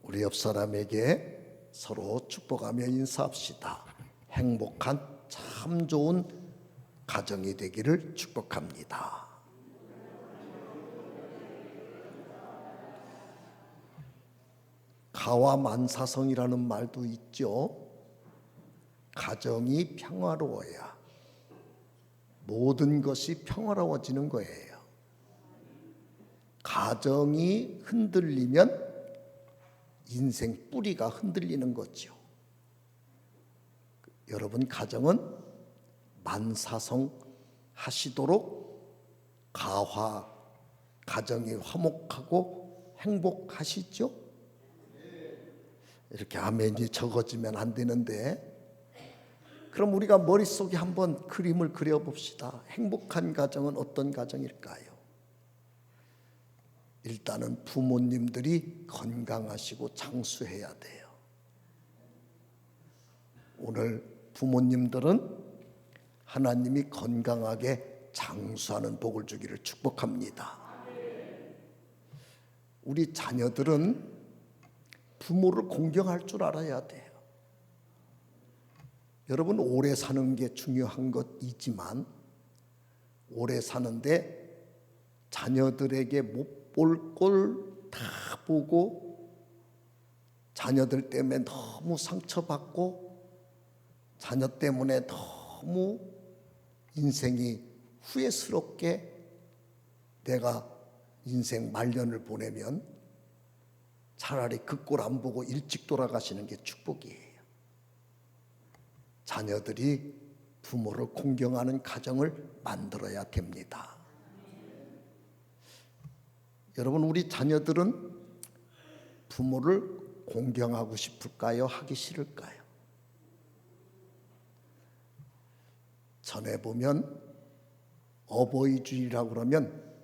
우리 옆 사람에게 서로 축복하며 인사합시다. 행복한 참 좋은 가정이 되기를 축복합니다. 가와만사성이라는 말도 있죠. 가정이 평화로워야 모든 것이 평화로워지는 거예요. 가정이 흔들리면 인생 뿌리가 흔들리는 거죠. 여러분 가정은 만사성 하시도록 가정이 화목하고 행복하시죠? 이렇게 아멘이 적어지면 안 되는데, 그럼 우리가 머릿속에 한번 그림을 그려봅시다. 행복한 가정은 어떤 가정일까요? 일단은 부모님들이 건강하시고 장수해야 돼요. 오늘 부모님들은 하나님이 건강하게 장수하는 복을 주기를 축복합니다. 우리 자녀들은 부모를 공경할 줄 알아야 돼요. 여러분, 오래 사는 게 중요한 것이지만 오래 사는데 자녀들에게 못 볼 꼴 다 보고 자녀들 때문에 너무 상처받고 자녀 때문에 너무 인생이 후회스럽게 내가 인생 말년을 보내면 차라리 그 꼴 안 보고 일찍 돌아가시는 게 축복이에요. 자녀들이 부모를 공경하는 가정을 만들어야 됩니다. 여러분, 우리 자녀들은 부모를 공경하고 싶을까요? 하기 싫을까요? 전에 보면 어버이주일이라고 그러면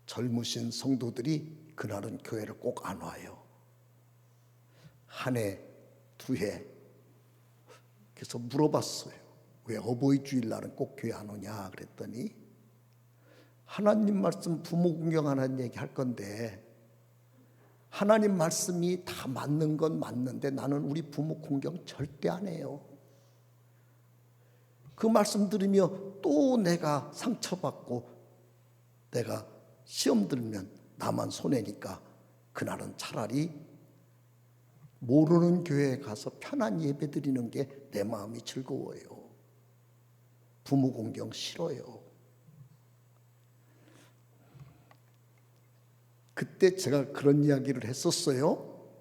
젊으신 성도들이 그날은 교회를 꼭 안 와요. 한 해, 두 해. 그래서 물어봤어요. 왜 어버이주일 날은 꼭 교회 안 오냐 그랬더니 하나님 말씀 부모 공경하는 얘기 할 건데 하나님 말씀이 다 맞는 건 맞는데 나는 우리 부모 공경 절대 안 해요. 그 말씀 들으며 또 내가 상처받고 내가 시험 들면 나만 손해니까 그날은 차라리 모르는 교회에 가서 편한 예배 드리는 게 내 마음이 즐거워요. 부모 공경 싫어요. 그때 제가 그런 이야기를 했었어요.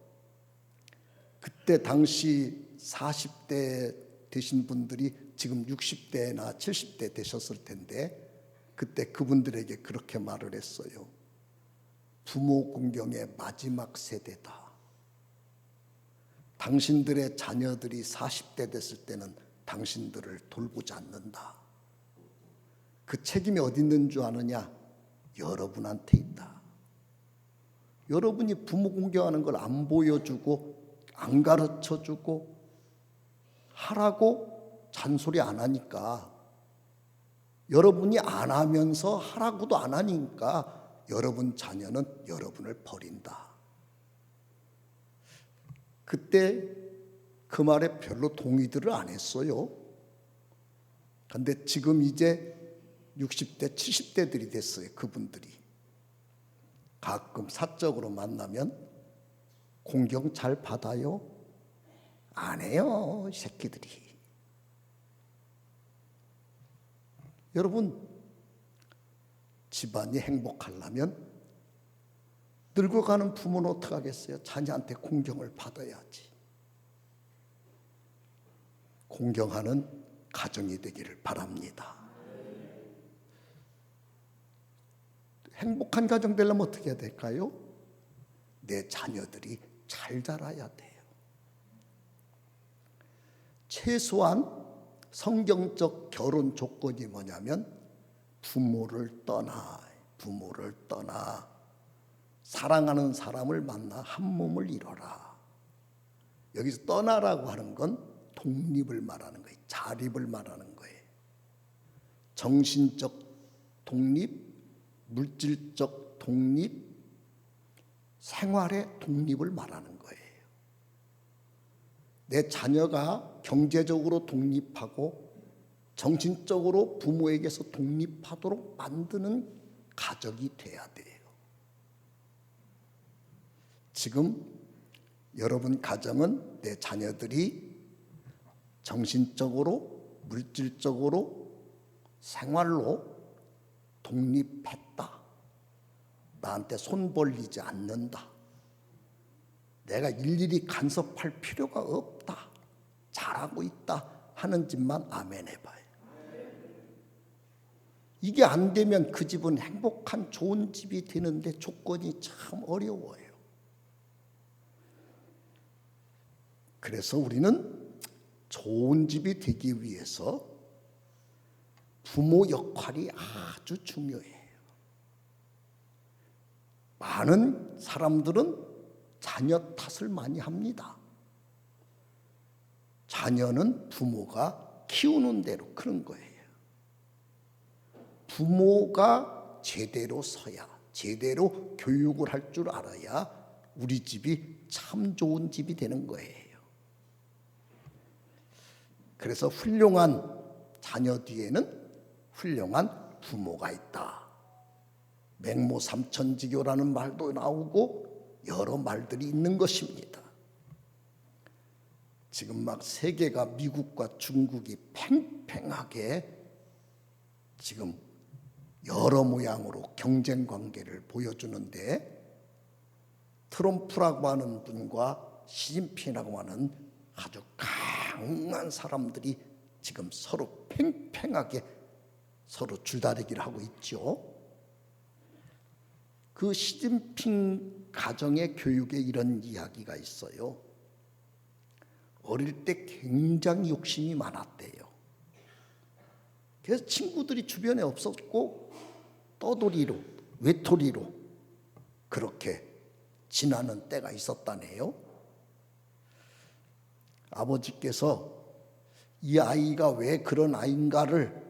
그때 당시 40대 되신 분들이 지금 60대나 70대 되셨을 텐데 그때 그분들에게 그렇게 말을 했어요. 부모 공경의 마지막 세대다. 당신들의 자녀들이 40대 됐을 때는 당신들을 돌보지 않는다. 그 책임이 어디 있는 줄 아느냐? 여러분한테 있다. 여러분이 부모 공경하는 걸 안 보여주고 안 가르쳐주고 하라고 잔소리 안 하니까, 여러분이 안 하면서 하라고도 안 하니까 여러분 자녀는 여러분을 버린다. 그때 그 말에 별로 동의들을 안 했어요. 그런데 지금 이제 60대, 70대들이 됐어요. 그분들이. 가끔 사적으로 만나면 공경 잘 받아요? 안 해요, 이 새끼들이. 여러분, 집안이 행복하려면 늙어가는 부모는 어떻게 하겠어요? 자녀한테 공경을 받아야지. 공경하는 가정이 되기를 바랍니다. 행복한 가정 되려면 어떻게 해야 될까요? 내 자녀들이 잘 자라야 돼요. 최소한 성경적 결혼 조건이 뭐냐면 부모를 떠나 사랑하는 사람을 만나 한 몸을 이뤄라. 여기서 떠나라고 하는 건 독립을 말하는 거예요. 자립을 말하는 거예요. 정신적 독립, 물질적 독립, 생활의 독립을 말하는 거예요. 내 자녀가 경제적으로 독립하고 정신적으로 부모에게서 독립하도록 만드는 가정이 돼야 돼요. 지금 여러분 가정은 내 자녀들이 정신적으로, 물질적으로, 생활로 독립했다. 나한테 손 벌리지 않는다. 내가 일일이 간섭할 필요가 없다. 잘하고 있다 하는 집만 아멘 해봐요. 이게 안 되면 그 집은 행복한 좋은 집이 되는데 조건이 참 어려워요. 그래서 우리는 좋은 집이 되기 위해서 부모 역할이 아주 중요해요. 많은 사람들은 자녀 탓을 많이 합니다. 자녀는 부모가 키우는 대로 크는 거예요. 부모가 제대로 서야, 제대로 교육을 할 줄 알아야 우리 집이 참 좋은 집이 되는 거예요. 그래서 훌륭한 자녀 뒤에는 훌륭한 부모가 있다. 맹모 삼천지교라는 말도 나오고 여러 말들이 있는 것입니다. 지금 막 세계가 미국과 중국이 팽팽하게 지금 여러 모양으로 경쟁 관계를 보여주는데, 트럼프라고 하는 분과 시진핑이라고 하는 아주 강한 사람들이 지금 서로 팽팽하게 서로 줄다리기를 하고 있죠. 그 시진핑 가정의 교육에 이런 이야기가 있어요. 어릴 때 굉장히 욕심이 많았대요. 그래서 친구들이 주변에 없었고 떠돌이로, 외톨이로 그렇게 지나는 때가 있었다네요. 아버지께서 이 아이가 왜 그런 아이인가를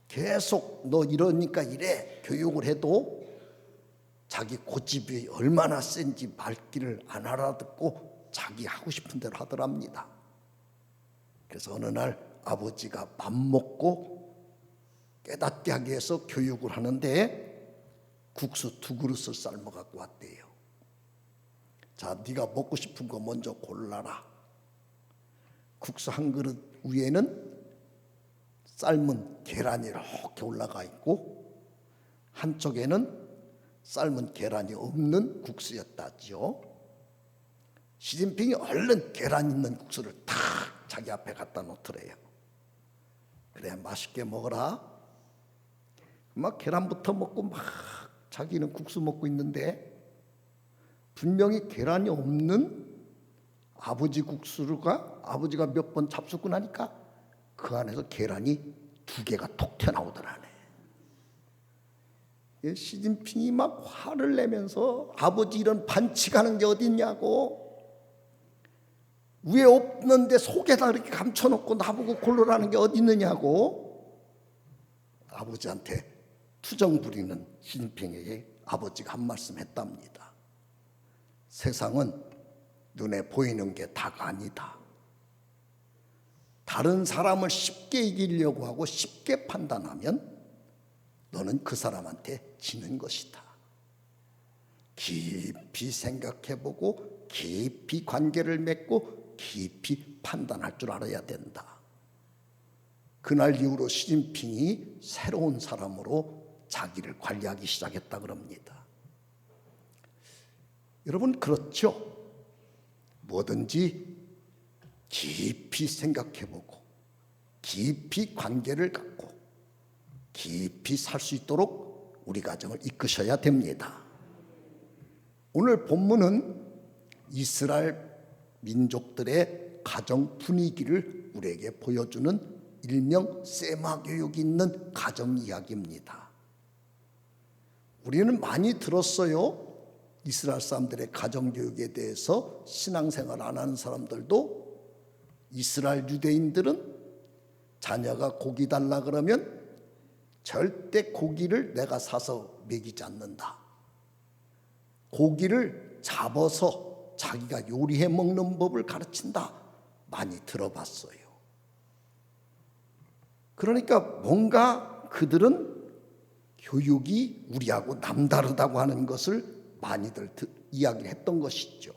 계속 너 이러니까 이래 교육을 해도 자기 고집이 얼마나 센지 말귀를 안 알아듣고 자기 하고 싶은 대로 하더랍니다. 그래서 어느 날 아버지가 밥 먹고 깨닫게 하기 위해서 교육을 하는데 국수 2그릇을 삶아 갖고 왔대요. 자, 네가 먹고 싶은 거 먼저 골라라. 국수 1그릇 위에는 삶은 계란이 이렇게 올라가 있고 한쪽에는 삶은 계란이 없는 국수였다지요. 시진핑이 얼른 계란 있는 국수를 탁 자기 앞에 갖다 놓더래요. 그래, 맛있게 먹어라. 막 계란부터 먹고 막 자기는 국수 먹고 있는데 분명히 계란이 없는 아버지 국수가 아버지가 몇 번 잡수고 나니까 그 안에서 계란이 2개가 톡 튀어나오더라네. 시진핑이 막 화를 내면서 아버지 이런 반칙하는 게 어딨냐고, 위에 없는데 속에다 이렇게 감춰놓고 나보고 고르라는 게 어디 있느냐고 아버지한테 투정 부리는 시진핑에게 아버지가 한 말씀 했답니다. 세상은 눈에 보이는 게 다가 아니다. 다른 사람을 쉽게 이기려고 하고 쉽게 판단하면 너는 그 사람한테 지는 것이다. 깊이 생각해보고 깊이 관계를 맺고 깊이 판단할 줄 알아야 된다. 그날 이후로 시진핑이 새로운 사람으로 자기를 관리하기 시작했다 그럽니다. 여러분, 그렇죠? 뭐든지 깊이 생각해보고 깊이 관계를 갖고 깊이 살 수 있도록 우리 가정을 이끄셔야 됩니다. 오늘 본문은 이스라엘 민족들의 가정 분위기를 우리에게 보여주는 일명 세마 교육이 있는 가정 이야기입니다. 우리는 많이 들었어요. 이스라엘 사람들의 가정 교육에 대해서 신앙생활 안 하는 사람들도 이스라엘 유대인들은 자녀가 고기 달라 그러면 절대 고기를 내가 사서 먹이지 않는다. 고기를 잡아서 자기가 요리해 먹는 법을 가르친다. 많이 들어봤어요. 그러니까 뭔가 그들은 교육이 우리하고 남다르다고 하는 것을 많이들 이야기를 했던 것이죠.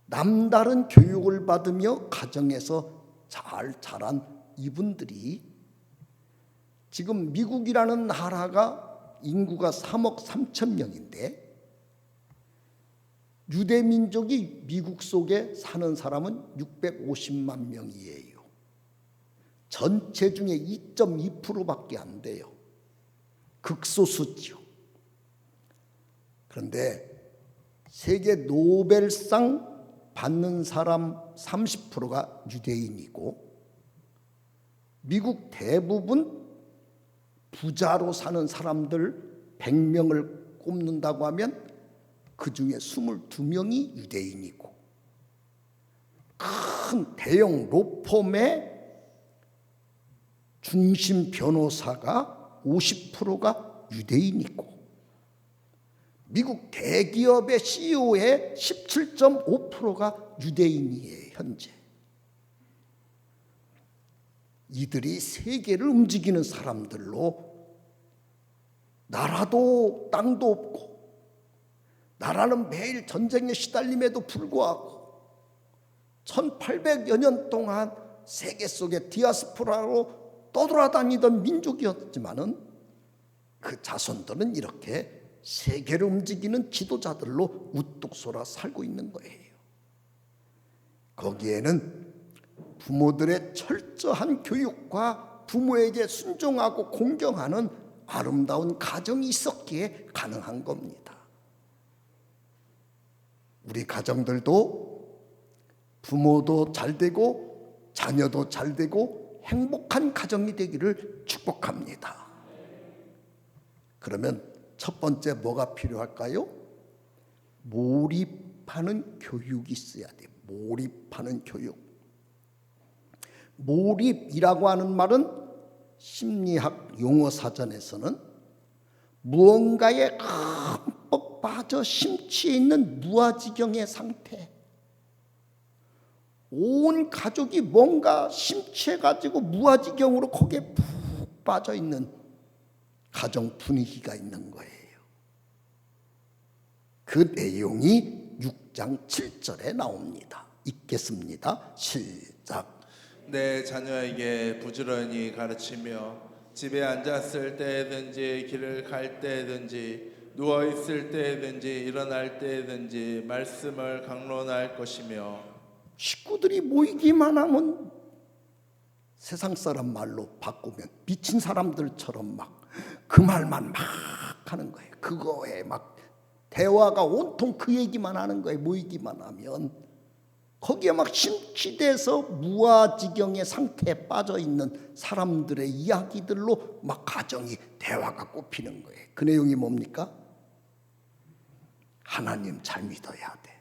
남다른 교육을 받으며 가정에서 잘 자란 이분들이 지금 미국이라는 나라가 인구가 3억 3천 명인데 유대 민족이 미국 속에 사는 사람은 650만 명이에요. 전체 중에 2.2%밖에 안 돼요. 극소수죠. 그런데 세계 노벨상 받는 사람 30%가 유대인이고 미국 대부분 부자로 사는 사람들 100명을 꼽는다고 하면 그 중에 22명이 유대인이고 큰 대형 로펌의 중심 변호사가 50%가 유대인이고 미국 대기업의 CEO의 17.5%가 유대인이에요. 현재 이들이 세계를 움직이는 사람들로 나라도 땅도 없고 나라는 매일 전쟁에 시달림에도 불구하고 1800여 년 동안 세계 속에 디아스포라로 떠돌아다니던 민족이었지만은 그 자손들은 이렇게 세계를 움직이는 지도자들로 우뚝 솟아 살고 있는 거예요. 거기에는 부모들의 철저한 교육과 부모에게 순종하고 공경하는 아름다운 가정이 있었기에 가능한 겁니다. 우리 가정들도 부모도 잘 되고 자녀도 잘 되고 행복한 가정이 되기를 축복합니다. 그러면 첫 번째 뭐가 필요할까요? 몰입하는 교육이 있어야 돼요. 몰입하는 교육. 몰입이라고 하는 말은 심리학 용어 사전에서는 무언가에 흠뻑 빠져 심취해 있는 무아지경의 상태. 온 가족이 뭔가 심취해가지고 무아지경으로 거기에 푹 빠져 있는 가정 분위기가 있는 거예요. 그 내용이 6장 7절에 나옵니다. 읽겠습니다. 시작. 내 자녀에게 부지런히 가르치며 집에 앉았을 때든지 길을 갈 때든지 누워 있을 때든지 일어날 때든지 말씀을 강론할 것이며 식구들이 모이기만 하면 세상 사람 말로 바꾸면 미친 사람들처럼 막 그 말만 막 하는 거예요. 그거에 막 대화가 온통 그 얘기만 하는 거예요. 모이기만 하면 거기에 막 심취돼서 무아지경의 상태에 빠져 있는 사람들의 이야기들로 막 가정이 대화가 꼽히는 거예요. 그 내용이 뭡니까? 하나님 잘 믿어야 돼.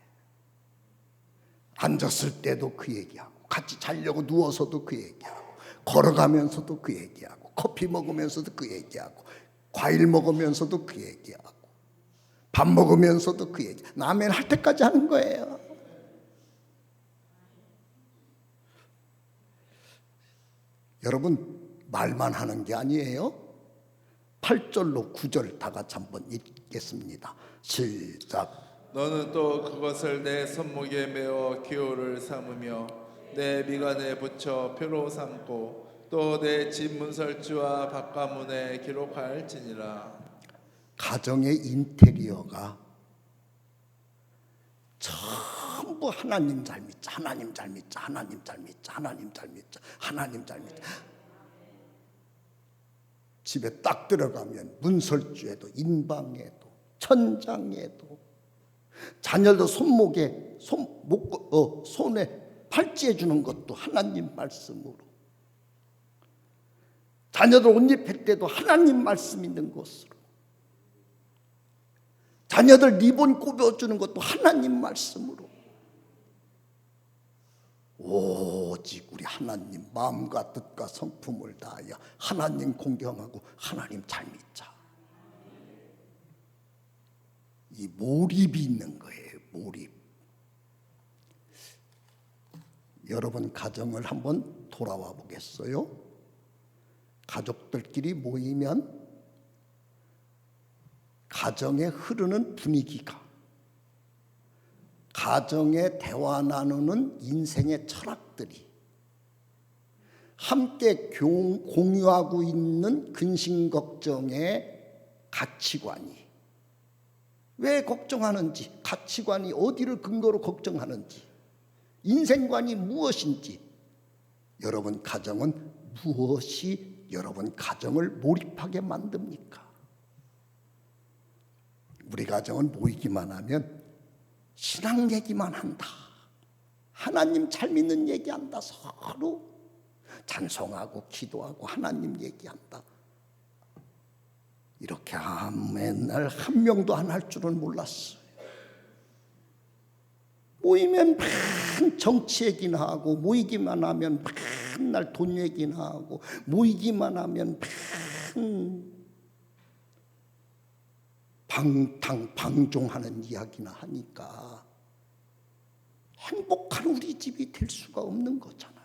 앉았을 때도 그 얘기하고 같이 자려고 누워서도 그 얘기하고 걸어가면서도 그 얘기하고 커피 먹으면서도 그 얘기하고 과일 먹으면서도 그 얘기하고 밥 먹으면서도 그 얘기 아멘 할 때까지 하는 거예요. 여러분 말만 하는 게 아니에요. 8절로 9절 다 같이 한번 읽겠습니다. 시작. 너는 또 그것을 내 손목에 메어 기호를 삼으며 내 미간에 붙여 표로 삼고 또 내 집 문설주와 바깥문에 기록할지니라. 가정의 인테리어가 전부 하나님 잘 믿자, 하나님 잘 믿자, 하나님 잘 믿자, 하나님 잘 믿자, 하나님 잘 믿자. 집에 딱 들어가면 문설주에도 인방에도 천장에도 자녀도 손목에 손에 팔찌해 주는 것도 하나님 말씀으로 자녀들 옷 입힐 때도 하나님 말씀 있는 것으로 자녀들 리본 꼽아주는 것도 하나님 말씀으로 오직 우리 하나님 마음과 뜻과 성품을 다하여 하나님 공경하고 하나님 잘 믿자. 이 몰입이 있는 거예요. 몰입. 여러분 가정을 한번 돌아와 보겠어요? 가족들끼리 모이면 가정에 흐르는 분위기가, 가정에 대화 나누는 인생의 철학들이, 함께 공유하고 있는 근심걱정의 가치관이, 왜 걱정하는지, 가치관이 어디를 근거로 걱정하는지, 인생관이 무엇인지, 여러분 가정은 무엇이 여러분 가정을 몰입하게 만듭니까? 우리 가정은 모이기만 하면 신앙 얘기만 한다, 하나님 잘 믿는 얘기한다, 서로 찬송하고 기도하고 하나님 얘기한다. 이렇게 맨날 한 명도 안 할 줄은 몰랐어요. 모이면 맨 정치 얘기나 하고, 모이기만 하면 맨날 돈 얘기나 하고, 모이기만 하면 맨 방종하는 이야기나 하니까 행복한 우리 집이 될 수가 없는 거잖아요.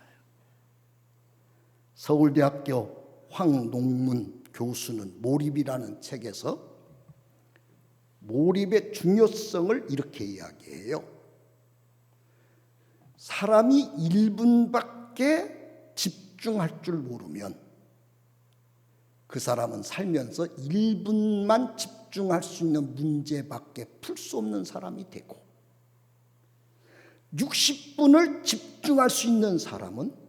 서울대학교 황농문 교수는 몰입이라는 책에서 몰입의 중요성을 이렇게 이야기해요. 사람이 1분밖에 집중할 줄 모르면 그 사람은 살면서 1분만 집중할 수 있는 문제밖에 풀 수 없는 사람이 되고, 60분을 집중할 수 있는 사람은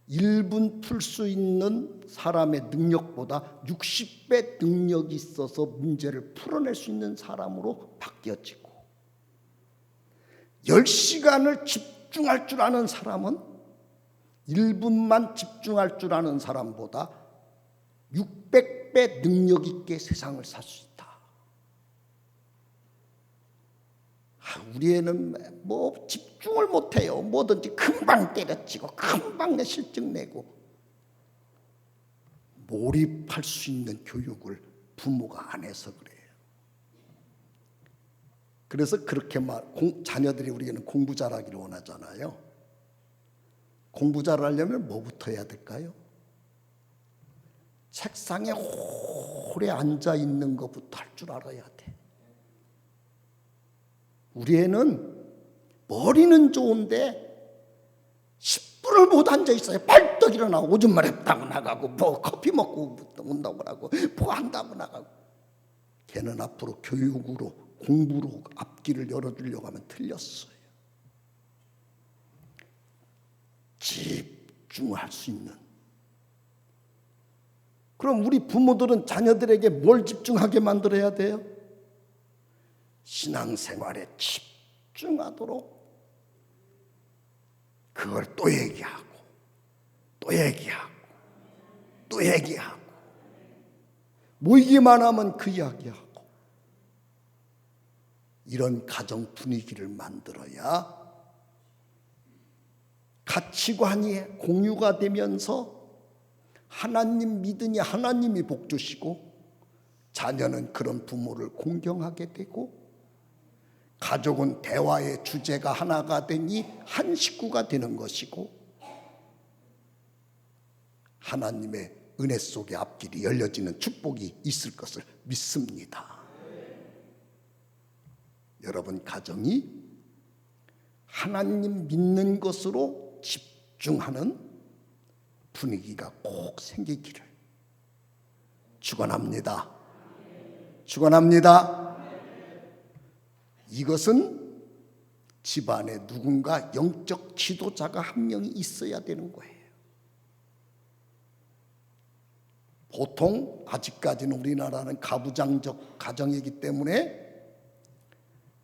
1분 풀 수 있는 사람의 능력보다 60배 능력이 있어서 문제를 풀어낼 수 있는 사람으로 바뀌어지고, 10시간을 집중할 줄 아는 사람은 1분만 집중할 줄 아는 사람보다 600배 능력 있게 세상을 살 수 있다. 우리 애는 뭐 집중을 못해요. 뭐든지 금방 때려치고 금방 내 실증 내고. 몰입할 수 있는 교육을 부모가 안 해서 그래요. 그래서 그렇게 자녀들이 우리는 공부 잘하기를 원하잖아요. 공부 잘하려면 뭐부터 해야 될까요? 책상에 오래 앉아 있는 것부터 할 줄 알아야 돼. 우리 애는 머리는 좋은데 10분을 못 앉아 있어요. 벌떡 일어나고 오줌만 했다고 나가고, 뭐 커피 먹고 온다고 나가고, 뭐 한다고 나가고. 걔는 앞으로 교육으로, 공부로 앞길을 열어주려고 하면 틀렸어요. 집중할 수 있는. 그럼 우리 부모들은 자녀들에게 뭘 집중하게 만들어야 돼요? 신앙생활에 집중하도록 그걸 또 얘기하고 또 얘기하고 또 얘기하고, 모이기만 하면 그 이야기하고, 이런 가정 분위기를 만들어야 가치관이 공유가 되면서 하나님 믿으니 하나님이 복 주시고, 자녀는 그런 부모를 공경하게 되고, 가족은 대화의 주제가 하나가 되니 한 식구가 되는 것이고, 하나님의 은혜 속에 앞길이 열려지는 축복이 있을 것을 믿습니다. 여러분 가정이 하나님 믿는 것으로 집중하는 분위기가 꼭 생기기를 축원합니다. 축원합니다. 이것은 집안에 누군가 영적 지도자가 한 명이 있어야 되는 거예요. 보통 아직까지는 우리나라는 가부장적 가정이기 때문에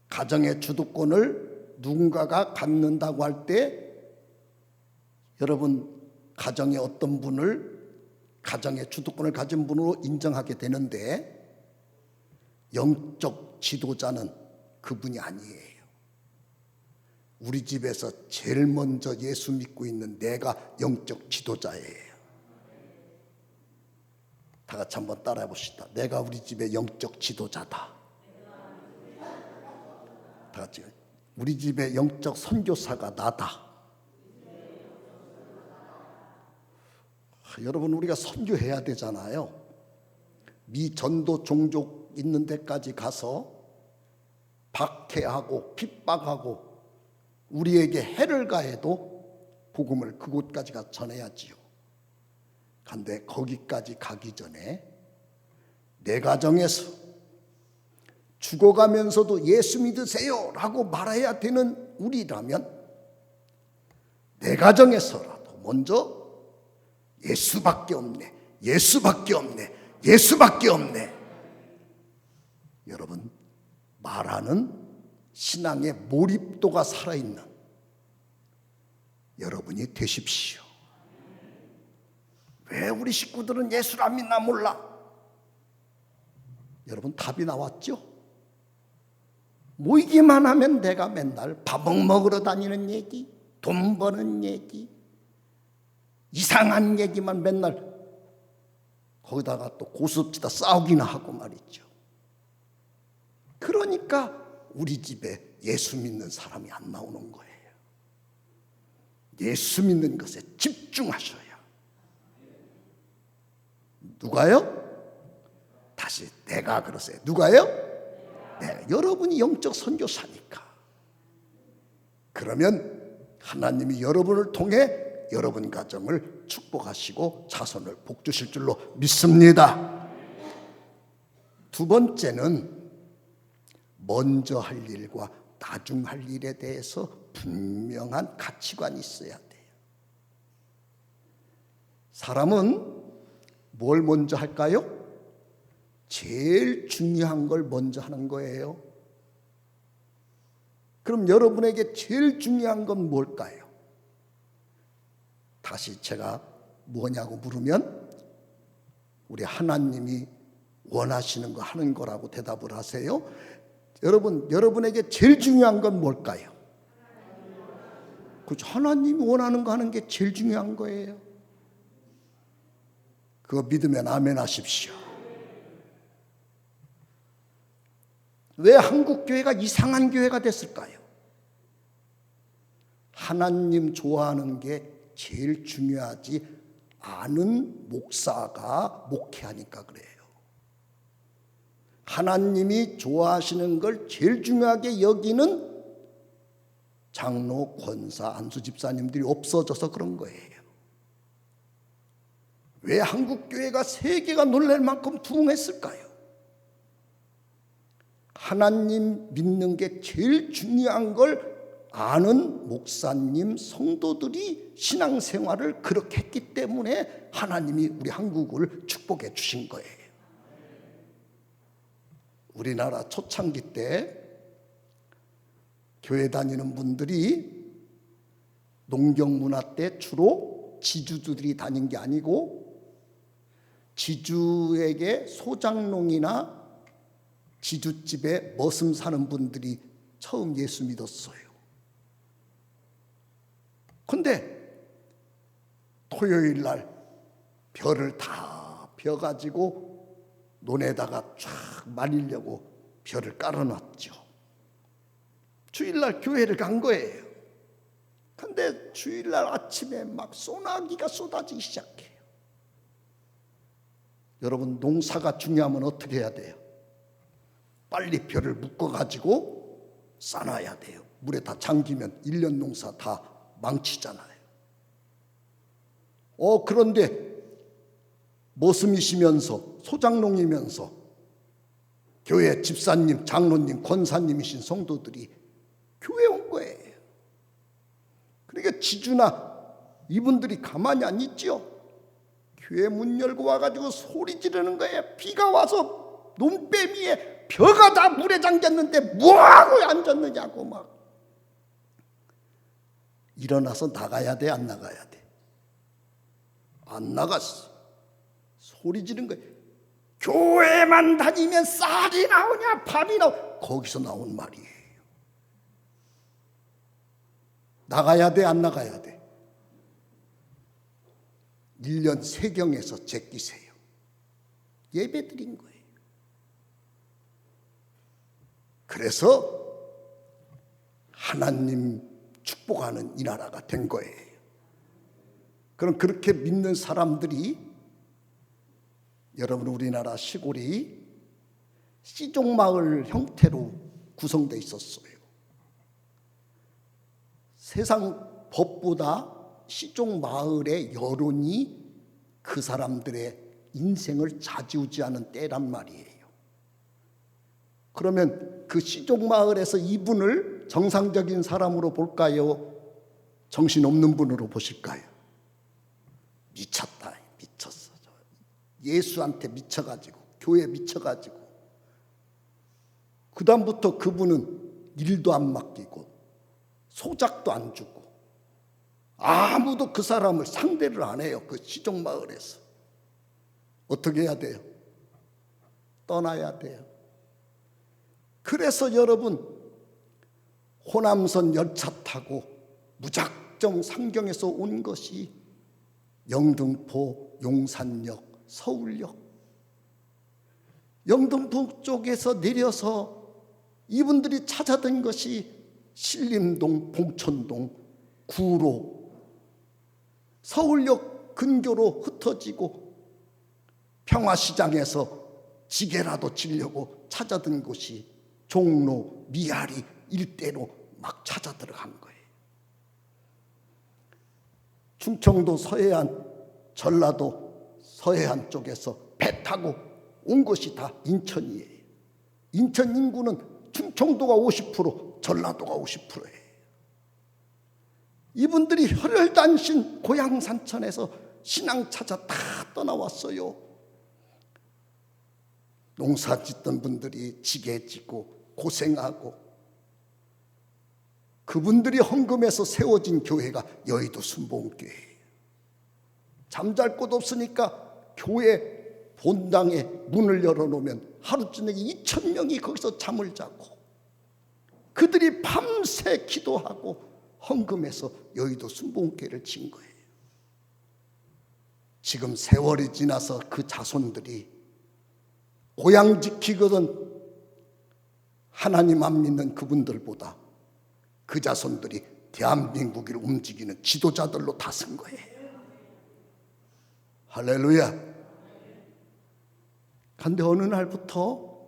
가정의 주도권을 누군가가 갖는다고 할 때, 여러분 가정의 어떤 분을 가정의 주도권을 가진 분으로 인정하게 되는데, 영적 지도자는 그분이 아니에요. 우리 집에서 제일 먼저 예수 믿고 있는 내가 영적 지도자예요. 다 같이 한번 따라해 봅시다. 내가 우리 집의 영적 지도자다. 따라하죠. 우리 집의 영적 선교사가 나다. 여러분, 우리가 선교해야 되잖아요. 미 전도 종족 있는 데까지 가서 박해하고 핍박하고 우리에게 해를 가해도 복음을 그곳까지 가 전해야지요. 그런데 거기까지 가기 전에 내 가정에서 죽어가면서도 예수 믿으세요 라고 말해야 되는 우리라면 내 가정에서라도 먼저 예수밖에 없네, 예수밖에 없네, 예수밖에 없네. 여러분, 말하는 신앙의 몰입도가 살아있는 여러분이 되십시오. 왜 우리 식구들은 예수를 안 믿나 몰라? 여러분, 답이 나왔죠? 모이기만 하면 내가 맨날 밥 먹으러 다니는 얘기, 돈 버는 얘기, 이상한 얘기만 맨날 거기다가 또 고스톱치다 싸우기나 하고 말이죠. 그러니까 우리 집에 예수 믿는 사람이 안 나오는 거예요. 예수 믿는 것에 집중하셔야. 누가요? 다시 내가 그러세요. 누가요? 네, 여러분이 영적 선교사니까. 그러면 하나님이 여러분을 통해 여러분 가정을 축복하시고 자손을 복 주실 줄로 믿습니다. 두 번째는 먼저 할 일과 나중 할 일에 대해서 분명한 가치관이 있어야 돼요. 사람은 뭘 먼저 할까요? 제일 중요한 걸 먼저 하는 거예요. 그럼 여러분에게 제일 중요한 건 뭘까요? 다시 제가 뭐냐고 물으면 우리 하나님이 원하시는 거 하는 거라고 대답을 하세요. 여러분에게 제일 중요한 건 뭘까요? 그렇죠. 하나님이 원하는 거 하는 게 제일 중요한 거예요. 그거 믿으면 아멘 하십시오. 왜 한국 교회가 이상한 교회가 됐을까요? 하나님 좋아하는 게 제일 중요하지 않은 목사가 목회하니까 그래요. 하나님이 좋아하시는 걸 제일 중요하게 여기는 장로, 권사, 안수 집사님들이 없어져서 그런 거예요. 왜 한국 교회가 세계가 놀랄 만큼 부흥했을까요? 하나님 믿는 게 제일 중요한 걸 아는 목사님, 성도들이 신앙생활을 그렇게 했기 때문에 하나님이 우리 한국을 축복해 주신 거예요. 우리나라 초창기 때 교회 다니는 분들이 농경문화 때 주로 지주들이 다닌 게 아니고 지주에게 소장농이나 지주집에 머슴 사는 분들이 처음 예수 믿었어요. 근데 토요일 날 벼를 다 벼가지고 논에다가 쫙 말리려고 벼를 깔아놨죠. 주일날 교회를 간 거예요. 근데 주일날 아침에 막 소나기가 쏟아지기 시작해요. 여러분, 농사가 중요하면 어떻게 해야 돼요? 빨리 벼를 묶어가지고 싸놔야 돼요. 물에 다 잠기면 1년 농사 다 망치잖아요. 그런데 머슴이시면서 소장농이면서 교회 집사님, 장로님, 권사님이신 성도들이 교회에 온 거예요. 그러니까 지주나 이분들이 가만히 안 있죠. 교회 문 열고 와가지고 소리 지르는 거예요. 비가 와서 논배미에 벼가 다 물에 잠겼는데 뭐하고 앉았느냐고 막. 일어나서 나가야 돼, 안 나가야 돼? 안 나갔어. 소리 지른 거예요. 교회만 다니면 쌀이 나오냐 밥이 나오냐. 거기서 나온 말이에요. 나가야 돼, 안 나가야 돼? 1년 세경에서 제끼세요. 예배 드린 거예요. 그래서 하나님 축복하는 이 나라가 된 거예요. 그럼 그렇게 믿는 사람들이, 여러분 우리나라 시골이 시종마을 형태로 구성되어 있었어요. 세상 법보다 시종마을의 여론이 그 사람들의 인생을 좌지우지하는 때란 말이에요. 그러면 그 시종마을에서 이분을 정상적인 사람으로 볼까요? 정신없는 분으로 보실까요? 미쳤다, 미쳤어. 예수한테 미쳐가지고, 교회에 미쳐가지고, 그 다음부터 그분은 일도 안 맡기고 소작도 안 주고 아무도 그 사람을 상대를 안 해요. 그 시종마을에서. 어떻게 해야 돼요? 떠나야 돼요. 그래서 여러분, 호남선 열차 타고 무작정 상경에서 온 것이 영등포, 용산역, 서울역, 영등포 쪽에서 내려서 이분들이 찾아든 것이 신림동, 봉천동, 구로, 서울역 근교로 흩어지고 평화시장에서 지게라도 치려고 찾아든 곳이 종로, 미아리 일대로 막 찾아 들어간 거예요. 충청도 서해안, 전라도 서해안 쪽에서 배 타고 온 것이 다 인천이에요. 인천 인구는 충청도가 50%, 전라도가 50%예요. 이분들이 혈혈단신 고향 산천에서 신앙 찾아 다 떠나왔어요. 농사 짓던 분들이 지게 지고 고생하고, 그분들이 헌금해서 세워진 교회가 여의도 순복음교회예요. 잠잘 곳 없으니까 교회 본당에 문을 열어놓으면 하루 저녁에 2,000명이 거기서 잠을 자고, 그들이 밤새 기도하고 헌금해서 여의도 순복음교회를 진 거예요. 지금 세월이 지나서 그 자손들이 고향 지키거든 하나님 안 믿는 그분들보다 그 자손들이 대한민국을 움직이는 지도자들로 다 쓴 거예요. 할렐루야. 그런데 어느 날부터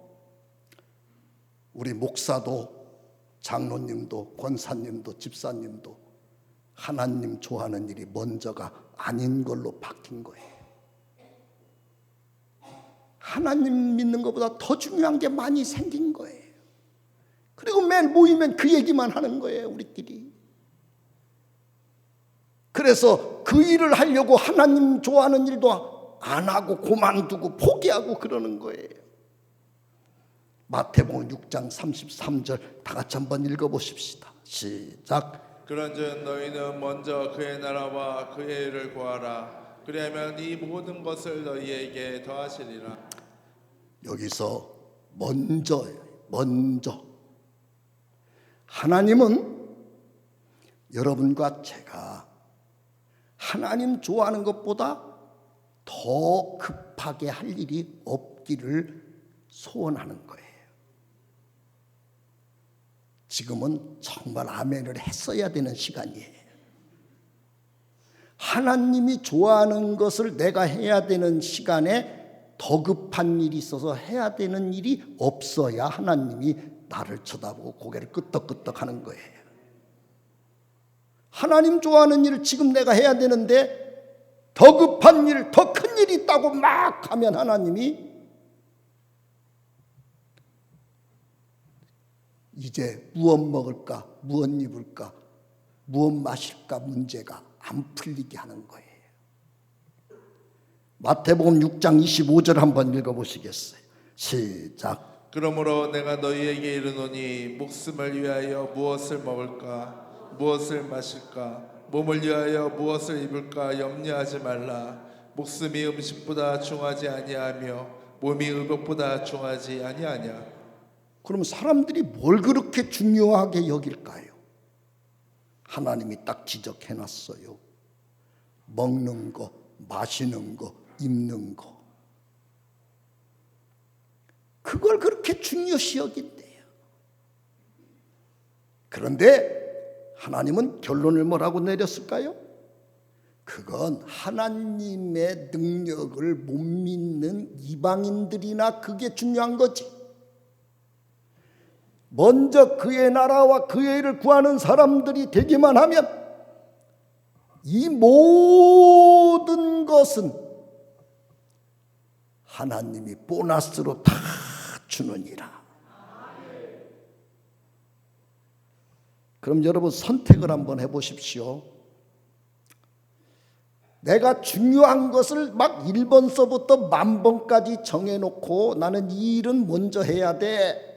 우리 목사도 장로님도 권사님도 집사님도 하나님 좋아하는 일이 먼저가 아닌 걸로 바뀐 거예요. 하나님 믿는 것보다 더 중요한 게 많이 생긴 거예요. 그리고 매일 모이면 그 얘기만 하는 거예요, 우리끼리. 그래서 그 일을 하려고 하나님 좋아하는 일도 안 하고 그만두고 포기하고 그러는 거예요. 마태복음 6장 33절 다 같이 한번 읽어보십시다. 시작. 그런즉 너희는 먼저 그의 나라와 그의 일을 구하라. 그리하면 이 모든 것을 너희에게 더하시리라. 여기서 먼저 하나님은 여러분과 제가 하나님 좋아하는 것보다 더 급하게 할 일이 없기를 소원하는 거예요. 지금은 정말 아멘을 했어야 되는 시간이에요. 하나님이 좋아하는 것을 내가 해야 되는 시간에 더 급한 일이 있어서 해야 되는 일이 없어야 하나님이 나를 쳐다보고 고개를 끄덕끄덕 하는 거예요. 하나님 좋아하는 일을 지금 내가 해야 되는데 더 급한 일, 더 큰 일이 있다고 막 하면 하나님이 이제 무엇 먹을까, 무엇 입을까, 무엇 마실까 문제가 안 풀리게 하는 거예요. 마태복음 6장 25절 한번 읽어보시겠어요? 시작. 그러므로 내가 너희에게 이르노니 목숨을 위하여 무엇을 먹을까, 무엇을 마실까, 몸을 위하여 무엇을 입을까 염려하지 말라. 목숨이 음식보다 중하지 아니하며 몸이 의복보다 중하지 아니하냐. 그럼 사람들이 뭘 그렇게 중요하게 여길까요? 하나님이 딱 지적해놨어요. 먹는 거, 마시는 거, 입는 거. 그걸 그렇게 중요시 여긴대요. 그런데 하나님은 결론을 뭐라고 내렸을까요? 그건 하나님의 능력을 못 믿는 이방인들이나 그게 중요한 거지. 먼저 그의 나라와 그의 일을 구하는 사람들이 되기만 하면 이 모든 것은 하나님이 보너스로 다 주느니라. 그럼 여러분 선택을 한번 해보십시오. 내가 중요한 것을 막 1번서부터 10,000번까지 정해놓고 나는 이 일은 먼저 해야 돼.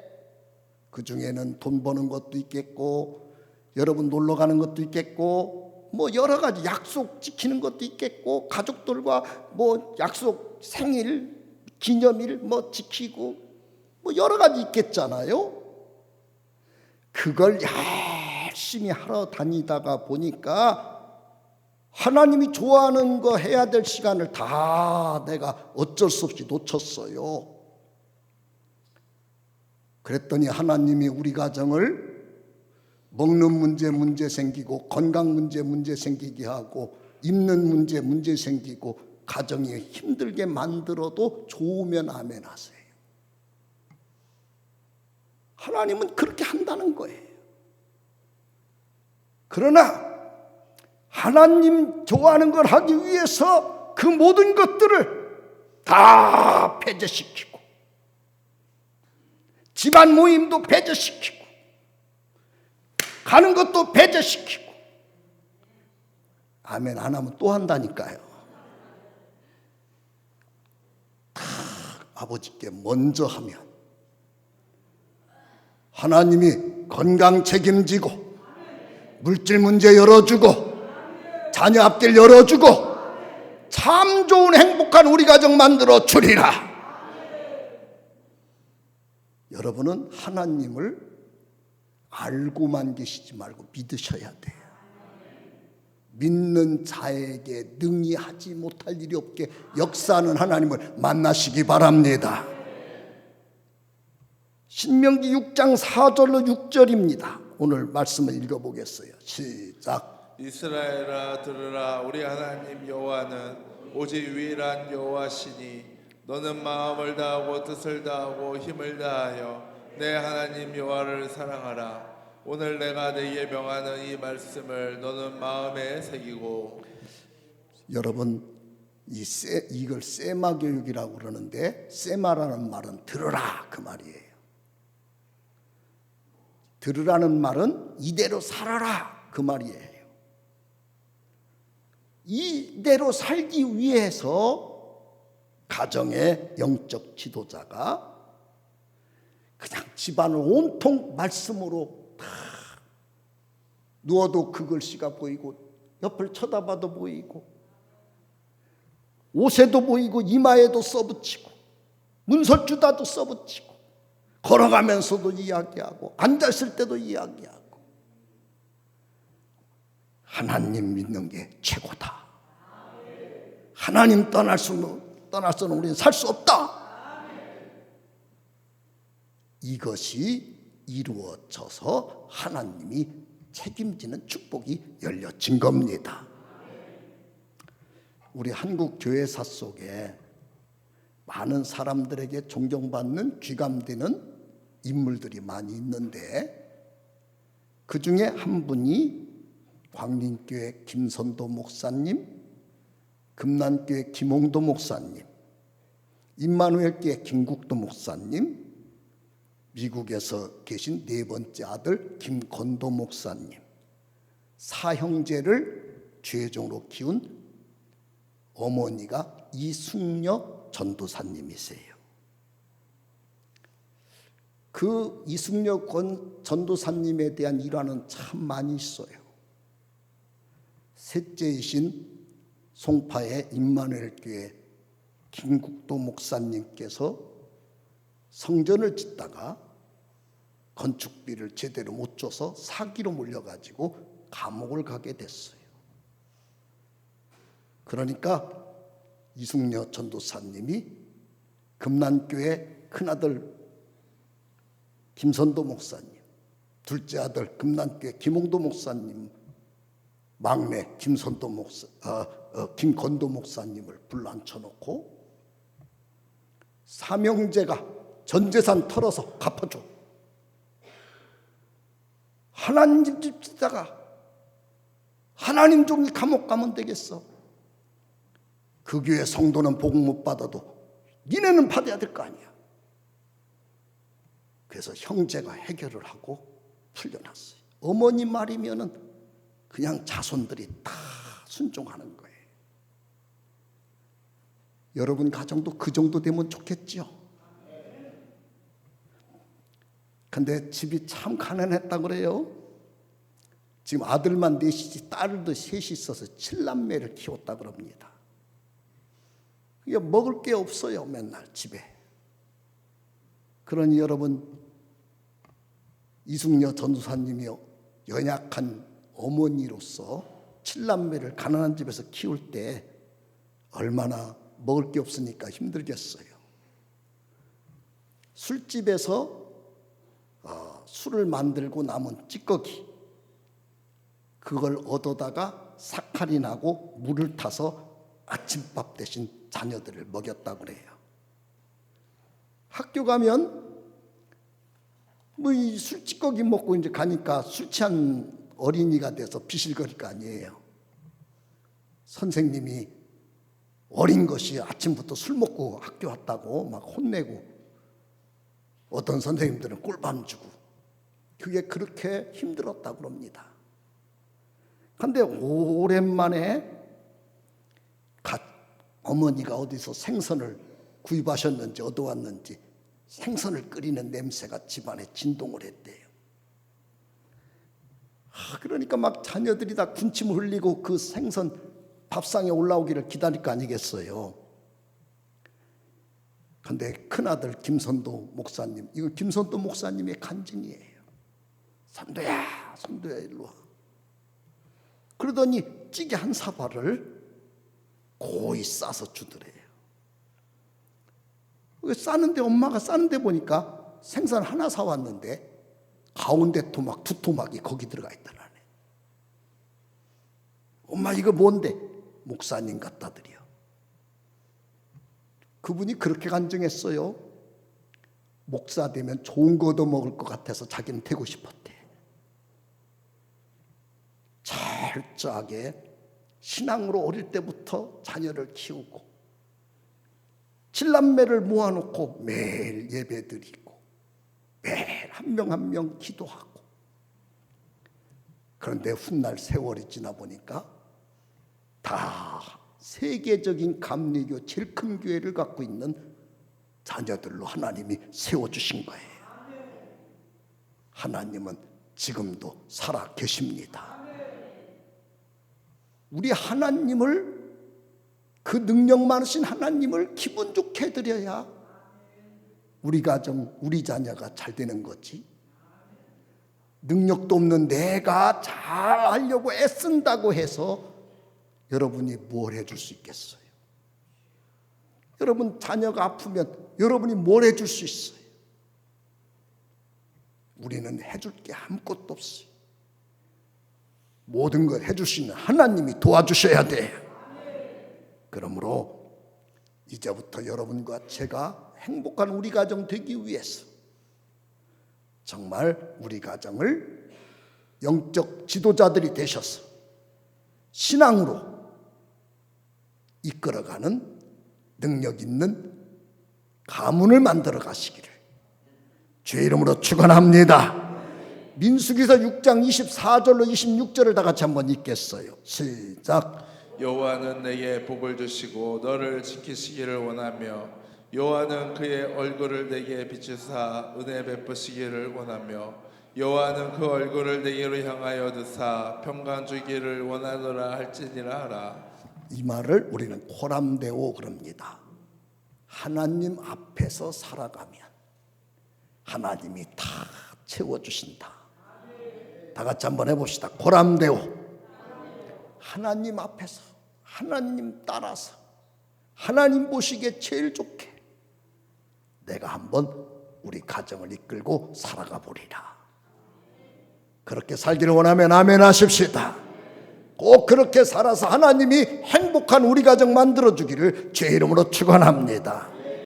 그 중에는 돈 버는 것도 있겠고, 여러분 놀러 가는 것도 있겠고, 뭐 여러 가지 약속 지키는 것도 있겠고, 가족들과 뭐 약속, 생일, 기념일 뭐 지키고, 뭐 여러 가지 있겠잖아요. 그걸 열심히 하러 다니다가 보니까 하나님이 좋아하는 거 해야 될 시간을 다 내가 어쩔 수 없이 놓쳤어요. 그랬더니 하나님이 우리 가정을 먹는 문제 생기고, 건강 문제 생기게 하고, 입는 문제 생기고, 가정이 힘들게 만들어도 좋으면 아멘 하세요. 하나님은 그렇게 한다는 거예요. 그러나 하나님 좋아하는 걸 하기 위해서 그 모든 것들을 다 배제시키고, 집안 모임도 배제시키고, 가는 것도 배제시키고, 아멘 안 하면 또 한다니까요. 다 아버지께 먼저 하면 하나님이 건강 책임지고, 물질 문제 열어주고, 자녀 앞길 열어주고, 참 좋은 행복한 우리 가정 만들어 주리라. 여러분은 하나님을 알고만 계시지 말고 믿으셔야 돼요. 믿는 자에게 능히 하지 못할 일이 없게 역사하는 하나님을 만나시기 바랍니다. 신명기 6장 4절로 6절입니다. 오늘 말씀을 읽어보겠어요. 시작. 이스라엘아 들으라. 우리 하나님 여호와는 오직 유일한 여호와시니 너는 마음을 다하고 뜻을 다하고 힘을 다하여 내 하나님 여호와를 사랑하라. 오늘 내가 네게 명하는 이 말씀을 너는 마음에 새기고. 여러분 이걸 세마 교육이라고 그러는데, 세마라는 말은 들으라 그 말이에요. 들으라는 말은 이대로 살아라 그 말이에요. 이대로 살기 위해서 가정의 영적 지도자가 그냥 집안을 온통 말씀으로 다 누워도 그 글씨가 보이고, 옆을 쳐다봐도 보이고, 옷에도 보이고, 이마에도 써붙이고, 문설주다도 써붙이고, 걸어가면서도 이야기하고, 앉았을 때도 이야기하고, 하나님 믿는 게 최고다. 하나님 떠나서는 우리는 살 수 없다. 이것이 이루어져서 하나님이 책임지는 축복이 열려진 겁니다. 우리 한국 교회사 속에 많은 사람들에게 존경받는 귀감되는 인물들이 많이 있는데, 그 중에 한 분이 광림교회 김선도 목사님, 금난교회 김홍도 목사님, 임마누엘교회 김국도 목사님, 미국에서 계신 네 번째 아들 김건도 목사님, 사형제를 죄종으로 키운 어머니가 이숙녀 전도사님이세요. 그 이숙녀 전도사님에 대한 일화는 참 많이 있어요. 셋째이신 송파의 임마누엘 교회 김국도 목사님께서 성전을 짓다가 건축비를 제대로 못 줘서 사기로 몰려가지고 감옥을 가게 됐어요. 그러니까 이숙녀 전도사님이 금난교회 큰아들 김선도 목사님, 둘째 아들 금난교회 김홍도 목사님, 막내 김선도 목사, 김건도 목사님을 불러 앉혀놓고 삼형제가 전 재산 털어서 갚아줘. 하나님 집 짓다가 하나님 종이 감옥 가면 되겠어. 그 교회 성도는 복 못 받아도 니네는 받아야 될 거 아니야. 그래서 형제가 해결을 하고 풀려났어요. 어머니 말이면은 그냥 자손들이 다 순종하는 거예요. 여러분 가정도 그 정도 되면 좋겠죠. 근데 집이 참 가난했다 그래요. 지금 아들만 넷이지 딸도 셋이 있어서 7남매를 키웠다 그럽니다. 이게 먹을 게 없어요. 맨날 집에. 그러니 여러분, 이숙녀 전도사님이 연약한 어머니로서 7남매를 가난한 집에서 키울 때 얼마나 먹을 게 없으니까 힘들겠어요. 술집에서 술을 만들고 남은 찌꺼기, 그걸 얻어다가 사카린하고 물을 타서 아침밥 대신 자녀들을 먹였다고 그래요. 학교 가면 뭐 이 술찌꺼기 먹고 이제 가니까 술 취한 어린이가 돼서 비실거릴 거 아니에요. 선생님이 어린 것이 아침부터 술 먹고 학교 왔다고 막 혼내고, 어떤 선생님들은 꿀밤 주고, 그게 그렇게 힘들었다고 그럽니다. 그런데 오랜만에 어머니가 어디서 생선을 구입하셨는지 얻어왔는지 생선을 끓이는 냄새가 집안에 진동을 했대요. 그러니까 막 자녀들이 다 군침 흘리고 그 생선 밥상에 올라오기를 기다릴 거 아니겠어요. 그런데 큰아들 김선도 목사님, 이거 김선도 목사님의 간증이에요. 선도야, 선도야 일로 와. 그러더니 찌개 한 사발을 고이 싸서 주더래요. 싸는데, 엄마가 싸는데 보니까 생선 하나 사왔는데 가운데 토막, 두 토막이 거기 들어가 있더라네. 엄마 이거 뭔데? 목사님 갖다 드려. 그분이 그렇게 간증했어요. 목사 되면 좋은 거 얻어먹을 것 같아서 자기는 되고 싶었대. 철저하게 신앙으로 어릴 때부터 자녀를 키우고 7남매를 모아놓고 매일 예배드리고 매일 한 명 한 명 기도하고. 그런데 훗날 세월이 지나 보니까 다 세계적인 감리교 제일 큰 교회를 갖고 있는 자녀들로 하나님이 세워주신 거예요. 하나님은 지금도 살아 계십니다. 우리 하나님을, 그 능력 많으신 하나님을 기분 좋게 해드려야 우리 가정, 우리 자녀가 잘 되는 거지. 능력도 없는 내가 잘 하려고 애쓴다고 해서 여러분이 뭘 해줄 수 있겠어요? 여러분 자녀가 아프면 여러분이 뭘 해줄 수 있어요? 우리는 해줄 게 아무것도 없어요. 모든 걸 해줄 수 있는 하나님이 도와주셔야 돼요. 그러므로 이제부터 여러분과 제가 행복한 우리 가정 되기 위해서 정말 우리 가정을 영적 지도자들이 되셔서 신앙으로 이끌어가는 능력 있는 가문을 만들어 가시기를 주의 이름으로 축원합니다. 민수기서 6장 24절로 26절을 다 같이 한번 읽겠어요. 시작. 여호와는 내게 복을 주시고 너를 지키시기를 원하며 여호와는 그의 얼굴을 내게 비추사 은혜 베푸시기를 원하며 여호와는 그 얼굴을 내게로 향하여 드사 평강 주기를 원하노라 할지니라 하라. 이 말을 우리는 코람데오 그럽니다. 하나님 앞에서 살아가면 하나님이 다 채워주신다. 다 같이 한번 해봅시다. 코람데오. 하나님 앞에서, 하나님 따라서, 하나님 보시기에 제일 좋게 내가 한번 우리 가정을 이끌고 살아가 보리라. 그렇게 살기를 원하면 아멘 하십시다. 꼭 그렇게 살아서 하나님이 행복한 우리 가정 만들어 주기를 주의 이름으로 축원합니다.